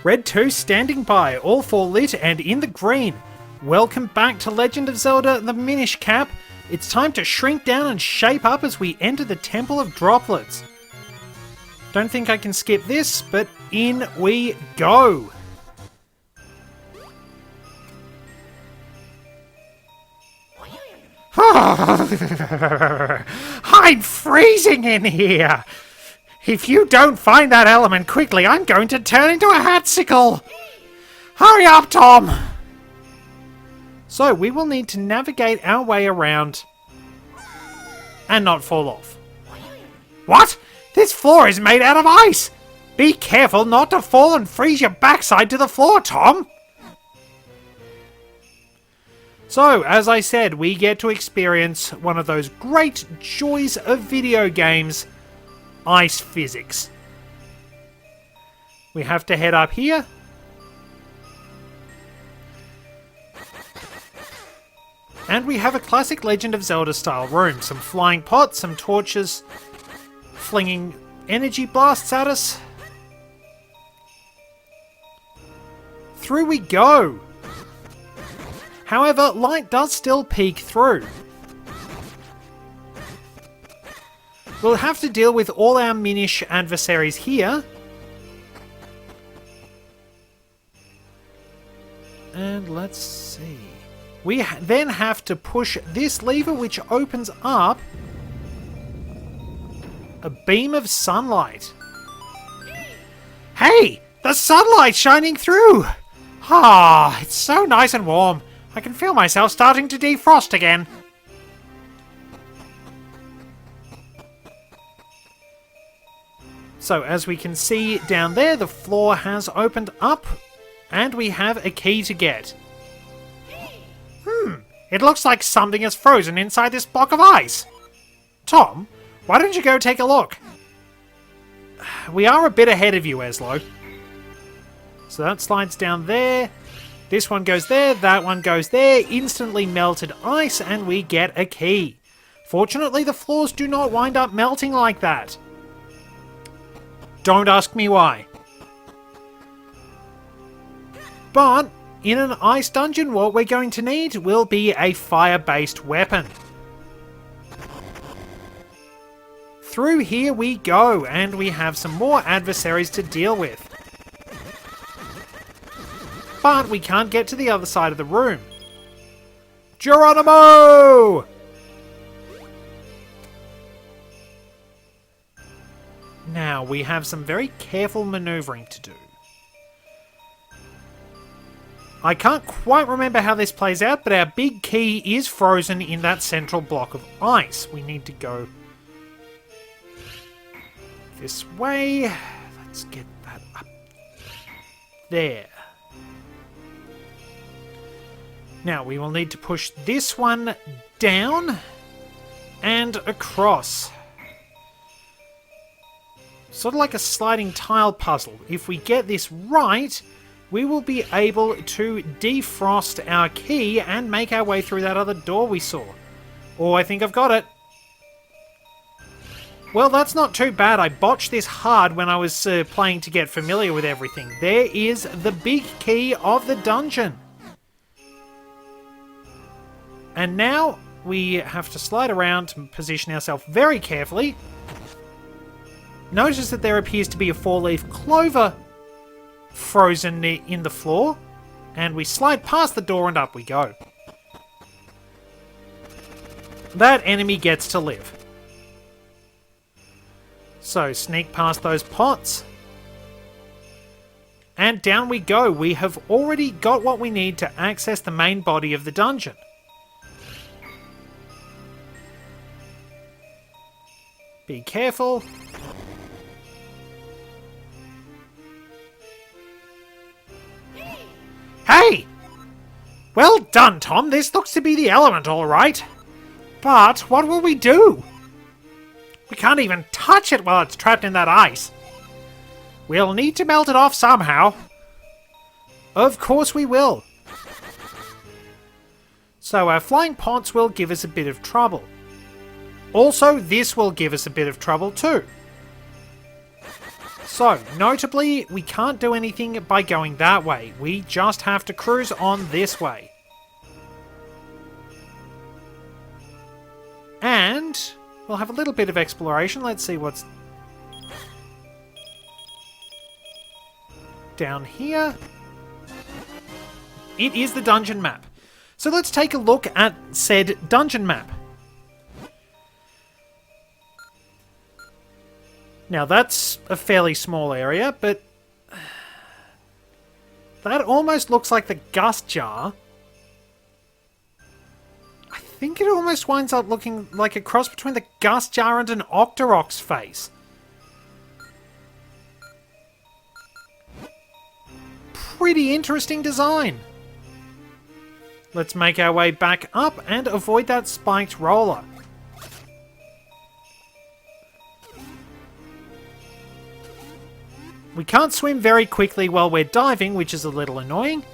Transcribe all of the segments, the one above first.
Red 2 standing by, all 4 lit and in the green. Welcome back to Legend of Zelda the Minish Cap. It's time to shrink down and shape up as we enter the Temple of Droplets. Don't think I can skip this, but in we go. I'm freezing in here! If you don't find that element quickly, I'm going to turn into a hatsicle! Hurry up, Tom! So, we will need to navigate our way around and not fall off. What? This floor is made out of ice! Be careful not to fall and freeze your backside to the floor, Tom! So, as I said, we get to experience one of those great joys of video games, ice physics. We have to head up here. And we have a classic Legend of Zelda style room. Some flying pots, some torches, flinging energy blasts at us. Through we go! However, light does still peek through. We'll have to deal with all our Minish adversaries here. And let's see. We then have to push this lever, which opens up a beam of sunlight. Hey! The sunlight's shining through! Ah, it's so nice and warm. I can feel myself starting to defrost again. So, as we can see down there, the floor has opened up, and we have a key to get. It looks like something is frozen inside this block of ice. Tom, why don't you go take a look? We are a bit ahead of you, Eslo. So that slides down there. This one goes there, that one goes there, instantly melted ice, and we get a key. Fortunately, the floors do not wind up melting like that. Don't ask me why. But, in an ice dungeon, what we're going to need will be a fire-based weapon. Through here we go, and we have some more adversaries to deal with. But we can't get to the other side of the room. Geronimo! Now, we have some very careful maneuvering to do. I can't quite remember how this plays out, but our big key is frozen in that central block of ice. We need to go this way. Let's get that up there. Now, we will need to push this one down and across. Sort of like a sliding tile puzzle. If we get this right, we will be able to defrost our key and make our way through that other door we saw. Oh, I think I've got it. Well, that's not too bad. I botched this hard when I was playing to get familiar with everything. There is the big key of the dungeon. And now we have to slide around and position ourselves very carefully. Notice that there appears to be a 4-leaf clover frozen in the floor. And we slide past the door and up we go. That enemy gets to live. So, sneak past those pots. And down we go. We have already got what we need to access the main body of the dungeon. Be careful. Hey! Well done, Tom. This looks to be the element, all right. But what will we do? We can't even touch it while it's trapped in that ice. We'll need to melt it off somehow. Of course we will. So our flying pots will give us a bit of trouble. Also, this will give us a bit of trouble too. So, notably, we can't do anything by going that way. We just have to cruise on this way. And we'll have a little bit of exploration. Let's see what's down here. It is the dungeon map. So let's take a look at said dungeon map. Now that's a fairly small area, but that almost looks like the Gust Jar. I think it almost winds up looking like a cross between the Gust Jar and an Octorok's face. Pretty interesting design. Let's make our way back up and avoid that spiked roller. We can't swim very quickly while we're diving, which is a little annoying.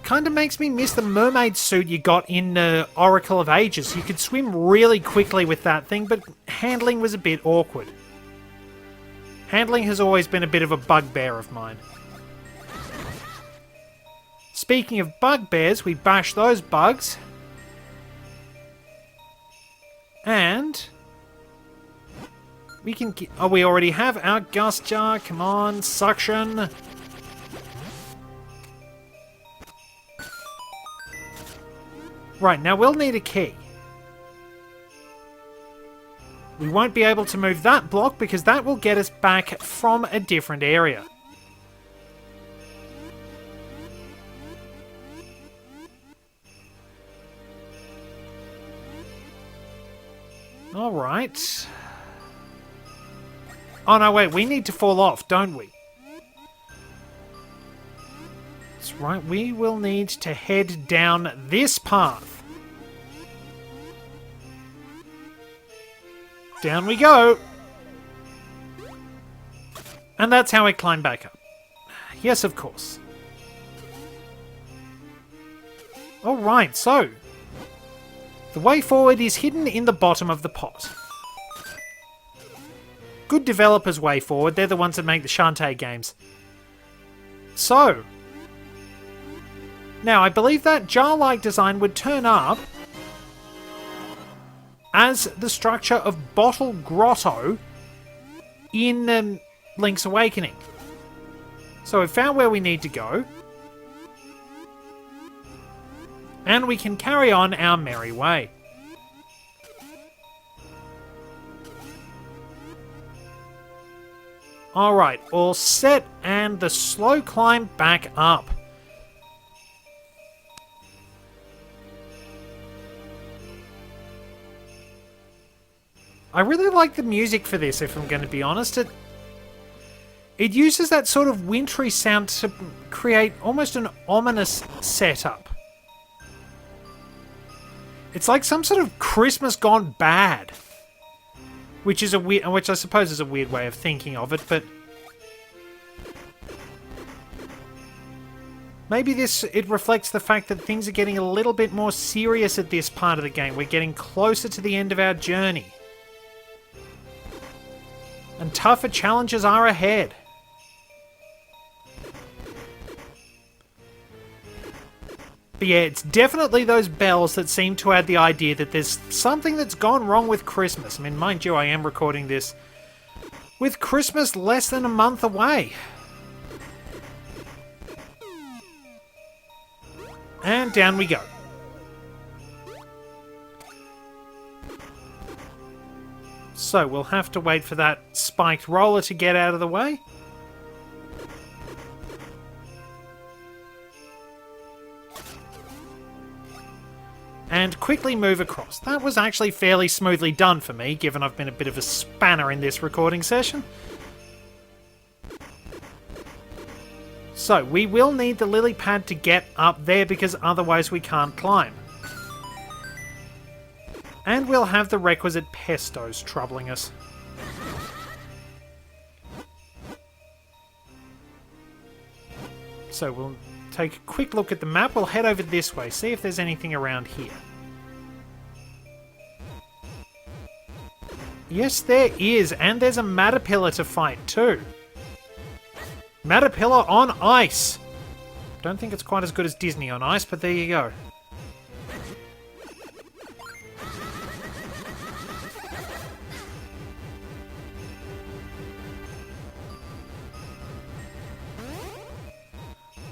Kinda makes me miss the mermaid suit you got in Oracle of Ages. You could swim really quickly with that thing, but handling was a bit awkward. Handling has always been a bit of a bugbear of mine. Speaking of bugbears, we bash those bugs. And we can... Oh, we already have our Gust Jar. Come on, suction. Right, now we'll need a key. We won't be able to move that block because that will get us back from a different area. Alright. Oh no, wait, we need to fall off, don't we? That's right, we will need to head down this path. Down we go! And that's how I climb back up. Yes, of course. Alright, so... the way forward is hidden in the bottom of the pot. Good developers' way forward. They're the ones that make the Shantae games. So, now I believe that jar-like design would turn up as the structure of Bottle Grotto in Link's Awakening. So we've found where we need to go. And we can carry on our merry way. Alright, all set, and the slow climb back up. I really like the music for this, if I'm going to be honest. It uses that sort of wintry sound to create almost an ominous setup. It's like some sort of Christmas gone bad. Which is which I suppose is a weird way of thinking of it, but maybe it reflects the fact that things are getting a little bit more serious at this part of the game. We're getting closer to the end of our journey. And tougher challenges are ahead. But yeah, it's definitely those bells that seem to add the idea that there's something that's gone wrong with Christmas. I mean, mind you, I am recording this with Christmas less than a month away. And down we go. So we'll have to wait for that spiked roller to get out of the way. And quickly move across. That was actually fairly smoothly done for me, given I've been a bit of a spanner in this recording session. So, we will need the lily pad to get up there because otherwise we can't climb. And we'll have the requisite pestos troubling us. So we'll take a quick look at the map. We'll head over this way, see if there's anything around here. Yes, there is, and there's a Matterpillar to fight too. Matapillar on ice. Don't think it's quite as good as Disney on ice, but there you go.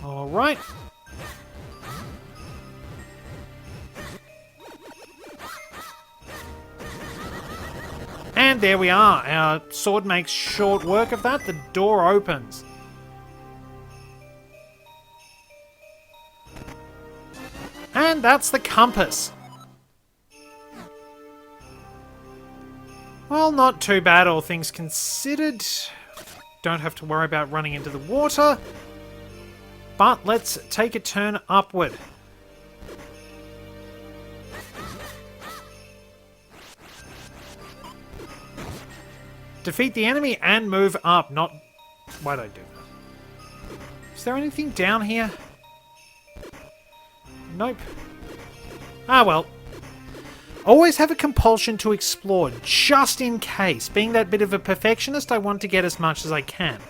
Alright. And there we are. Our sword makes short work of that. The door opens. And that's the compass. Well, not too bad, all things considered. Don't have to worry about running into the water. But let's take a turn upward. Defeat the enemy and move up. Not... Why'd I do that? Is there anything down here? Nope. Ah, well. Always have a compulsion to explore, just in case. Being that bit of a perfectionist, I want to get as much as I can.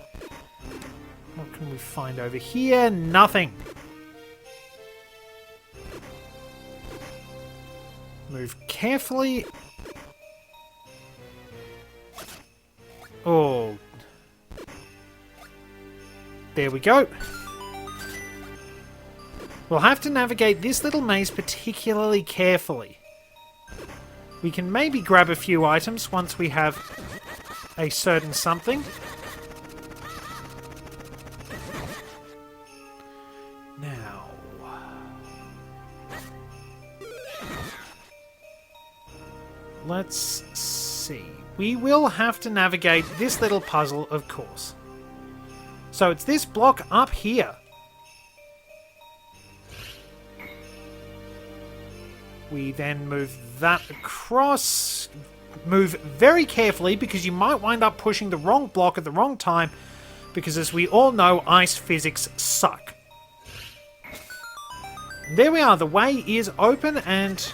What can we find over here? Nothing. Move carefully. Oh. There we go. We'll have to navigate this little maze particularly carefully. We can maybe grab a few items once we have a certain something. Now... let's see. We will have to navigate this little puzzle, of course. So it's this block up here. We then move that across. Move very carefully because you might wind up pushing the wrong block at the wrong time because, as we all know, ice physics suck. There we are. The way is open and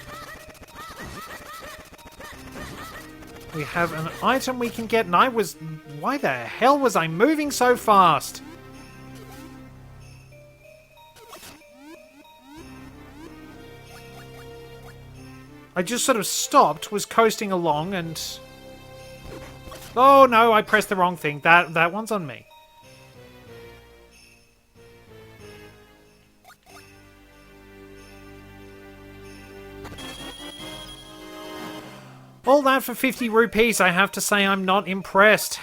we have an item we can get. And I was... Why the hell was I moving so fast? I just sort of stopped, was coasting along, and... Oh no, I pressed the wrong thing. That one's on me. All that for 50 rupees. I have to say I'm not impressed.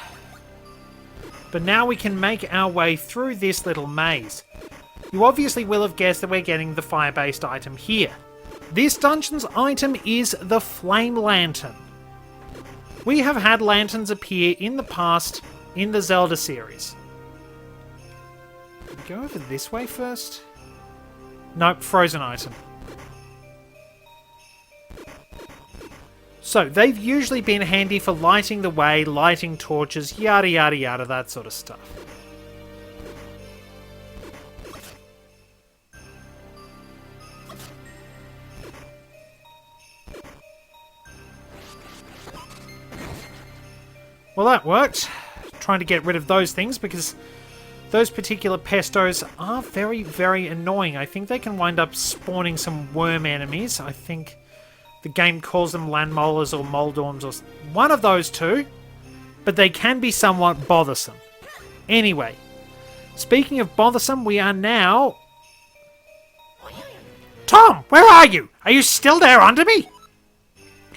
But now we can make our way through this little maze. You obviously will have guessed that we're getting the fire-based item here. This dungeon's item is the Flame Lantern. We have had lanterns appear in the past in the Zelda series. Can we go over this way first? Nope, frozen item. So, they've usually been handy for lighting the way, lighting torches, yada yada yada, that sort of stuff. Well, that worked. Trying to get rid of those things because those particular pestos are very, very annoying. I think they can wind up spawning some worm enemies. I think the game calls them land molars or moldorms or one of those two. But they can be somewhat bothersome. Anyway, speaking of bothersome, we are now... Tom, where are you? Are you still there under me?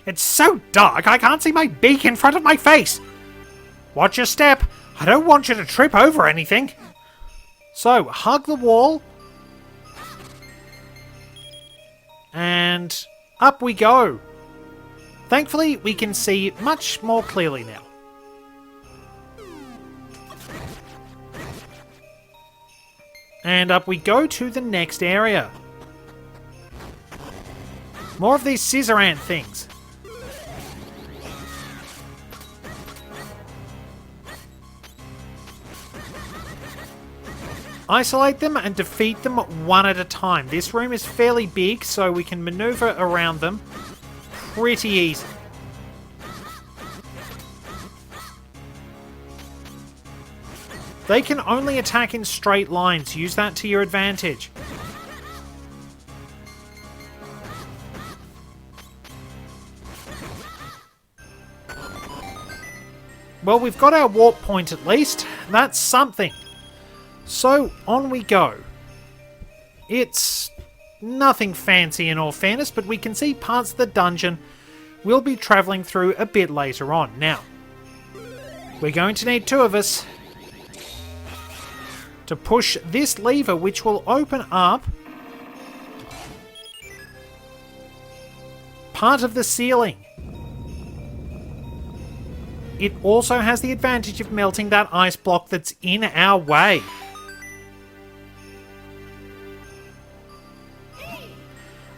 It's so dark I can't see my beak in front of my face. Watch your step. I don't want you to trip over anything. So, hug the wall. And up we go. Thankfully, we can see much more clearly now. And up we go to the next area. More of these scissor ant things. Isolate them and defeat them one at a time. This room is fairly big, so we can maneuver around them pretty easy. They can only attack in straight lines. Use that to your advantage. Well, we've got our warp point at least. That's something. So, on we go. It's nothing fancy in all fairness, but we can see parts of the dungeon we'll be travelling through a bit later on. Now, we're going to need two of us to push this lever, which will open up part of the ceiling. It also has the advantage of melting that ice block that's in our way.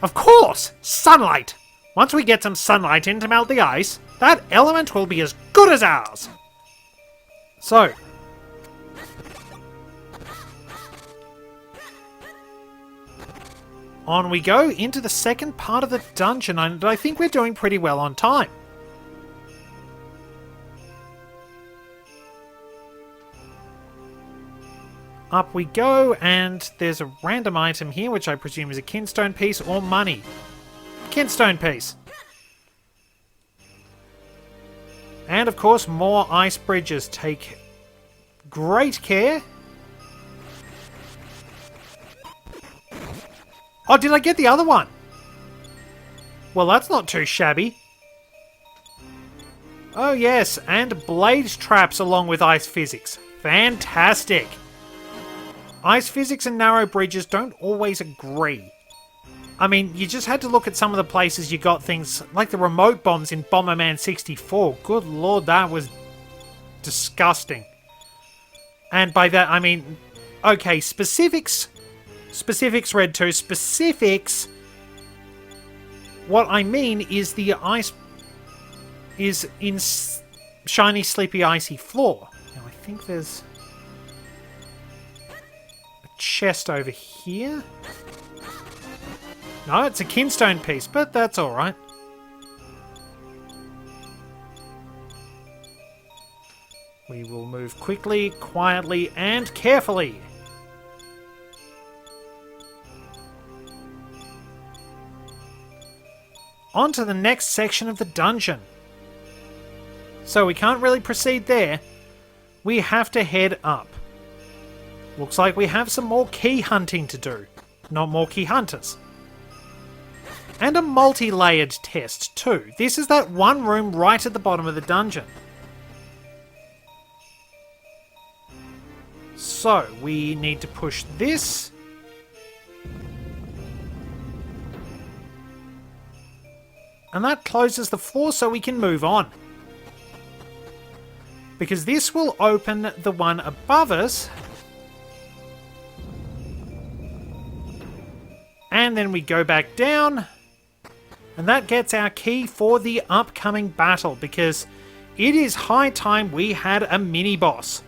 Of course! Sunlight! Once we get some sunlight in to melt the ice, that element will be as good as ours! So, on we go into the second part of the dungeon, and I think we're doing pretty well on time. Up we go, and there's a random item here, which I presume is a kinstone piece or money. Kinstone piece. And of course, more ice bridges. Take great care. Oh, did I get the other one? Well, that's not too shabby. Oh yes, and blade traps along with ice physics. Fantastic. Ice physics and narrow bridges don't always agree. I mean, you just had to look at some of the places you got things like the remote bombs in Bomberman 64. Good lord, that was disgusting. And by that, I mean, okay, specifics, Red 2, specifics. What I mean is the ice is in shiny, sleepy, icy floor. Now, I think there's chest over here. No, it's a kinstone piece, but that's alright. We will move quickly, quietly, and carefully. On to the next section of the dungeon. So we can't really proceed there. We have to head up. Looks like we have some more key hunting to do. Not more key hunters. And a multi-layered test too. This is that one room right at the bottom of the dungeon. So, we need to push this. And that closes the floor so we can move on. Because this will open the one above us. And then we go back down, and that gets our key for the upcoming battle, because it is high time we had a mini-boss.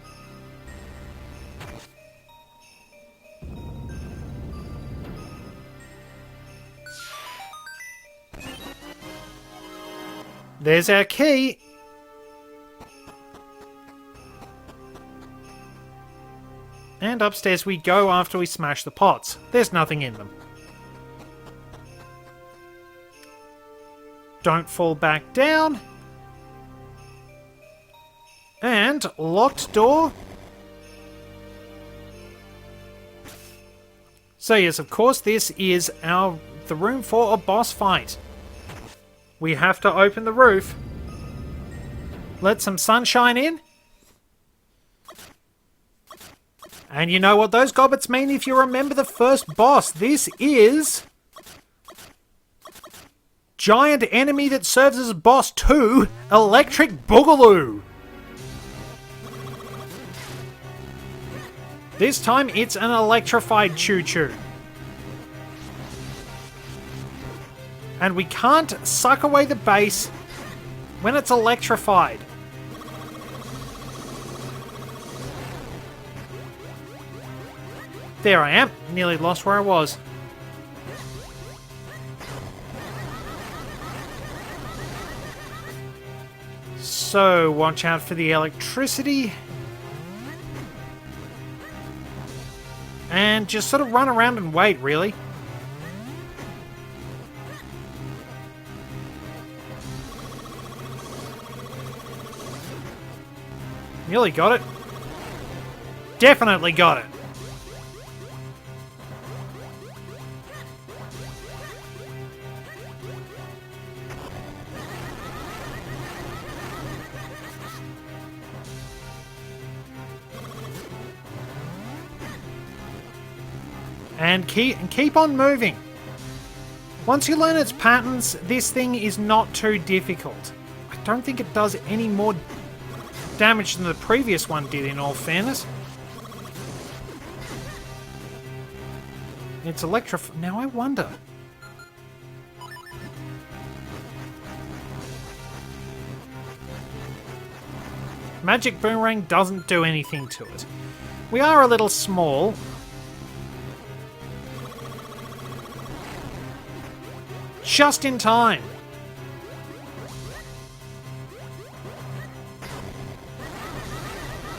There's our key. And upstairs we go after we smash the pots. There's nothing in them. Don't fall back down. And locked door. So yes, of course, this is the room for a boss fight. We have to open the roof. Let some sunshine in. And you know what those gobbets mean if you remember the first boss. This is giant enemy that serves as boss 2, Electric Boogaloo. This time it's an electrified choo-choo. And we can't suck away the base when it's electrified. There I am. Nearly lost where I was. So, watch out for the electricity. And just sort of run around and wait, really. Nearly got it. Definitely got it. And keep on moving. Once you learn its patterns, this thing is not too difficult. I don't think it does any more damage than the previous one did, in all fairness. It's Now I wonder. Magic Boomerang doesn't do anything to it. We are a little small. Just in time.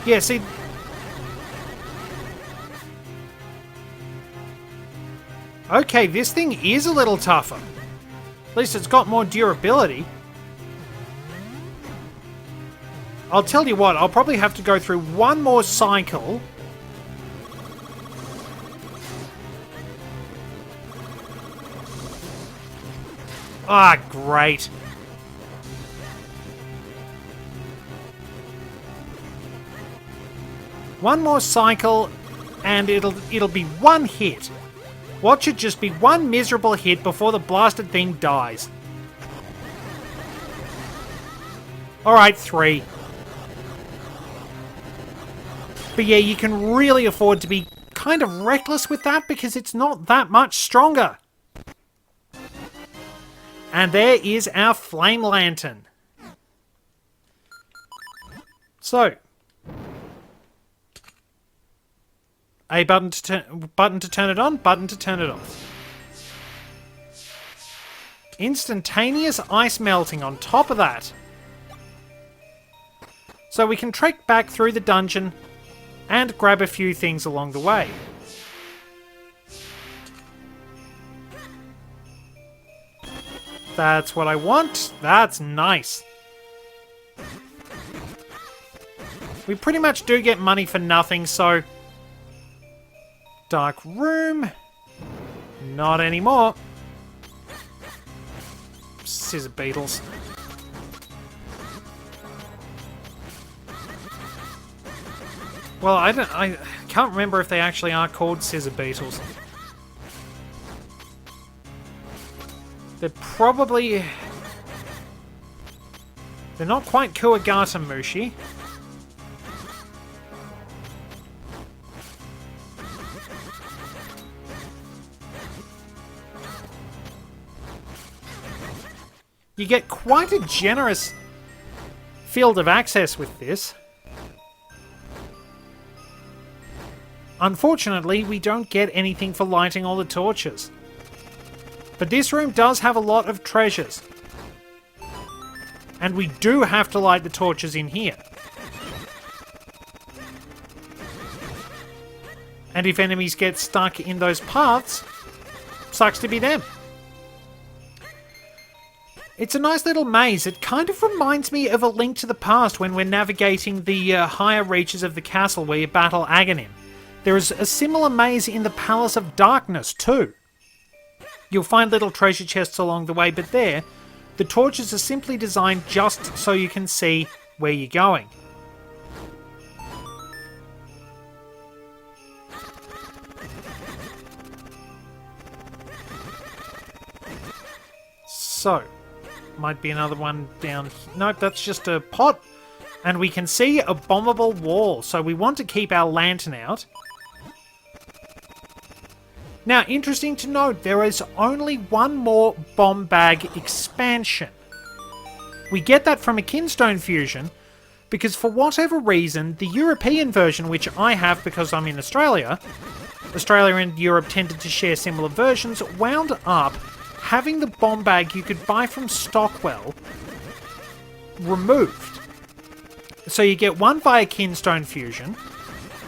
Yeah, see... Okay, this thing is a little tougher. At least it's got more durability. I'll tell you what, I'll probably have to go through one more cycle. Ah, great. One more cycle, and it'll be one hit. Watch it just be one miserable hit before the blasted thing dies. Alright, 3. But yeah, you can really afford to be kind of reckless with that because it's not that much stronger. And there is our flame lantern. So, a button to turn it on, button to turn it off. Instantaneous ice melting on top of that. So we can trek back through the dungeon and grab a few things along the way. That's what I want. That's nice. We pretty much do get money for nothing, so... Dark room. Not anymore. Scissor beetles. Well, I can't remember if they actually are called scissor beetles. They're probably... They're not quite Kuwagata Mushi. You get quite a generous field of access with this. Unfortunately, we don't get anything for lighting all the torches. But this room does have a lot of treasures. And we do have to light the torches in here. And if enemies get stuck in those paths, sucks to be them. It's a nice little maze. It kind of reminds me of A Link to the Past when we're navigating the higher reaches of the castle where you battle Aghanim. There is a similar maze in the Palace of Darkness too. You'll find little treasure chests along the way, but there, the torches are simply designed just so you can see where you're going. So, might be another one down here. Nope, that's just a pot. And we can see a bombable wall, so we want to keep our lantern out. Now, interesting to note, there is only one more bomb bag expansion. We get that from a Kinstone fusion, because for whatever reason, the European version, which I have because I'm in Australia, Australia and Europe tended to share similar versions, wound up having the bomb bag you could buy from Stockwell removed. So you get one via Kinstone fusion,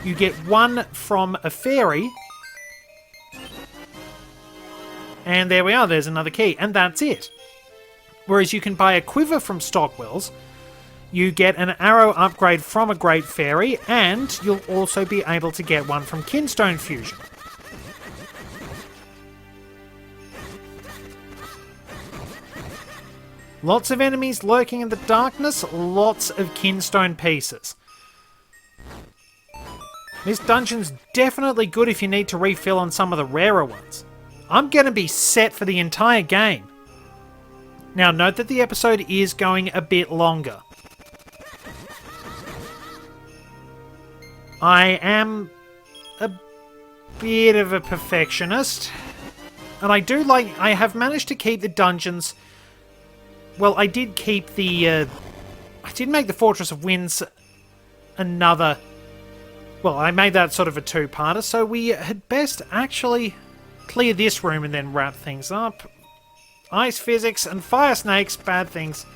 you get one from a fairy, And there we are, there's another key, and that's it. Whereas you can buy a quiver from Stockwell's, you get an arrow upgrade from a Great Fairy, and you'll also be able to get one from Kinstone Fusion. Lots of enemies lurking in the darkness, lots of Kinstone pieces. This dungeon's definitely good if you need to refill on some of the rarer ones. I'm going to be set for the entire game. Now note that the episode is going a bit longer. I am a bit of a perfectionist, and I have managed to keep the dungeons. Well, I did keep I did make the Fortress of Winds another. Well, I made that sort of a two-parter, so we had best actually clear this room and then wrap things up. Ice physics and fire snakes, bad things.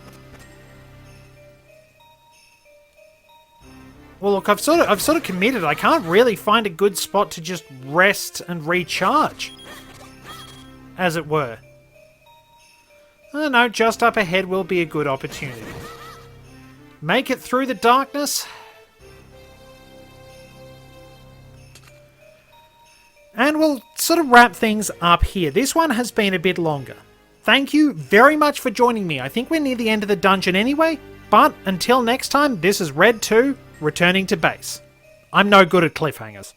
Well, look, I've sort of committed. I can't really find a good spot to just rest and recharge, as it were. Oh no, just up ahead will be a good opportunity. Make it through the darkness. And we'll sort of wrap things up here. This one has been a bit longer. Thank you very much for joining me. I think we're near the end of the dungeon anyway, but until next time, this is Red 2, returning to base. I'm no good at cliffhangers.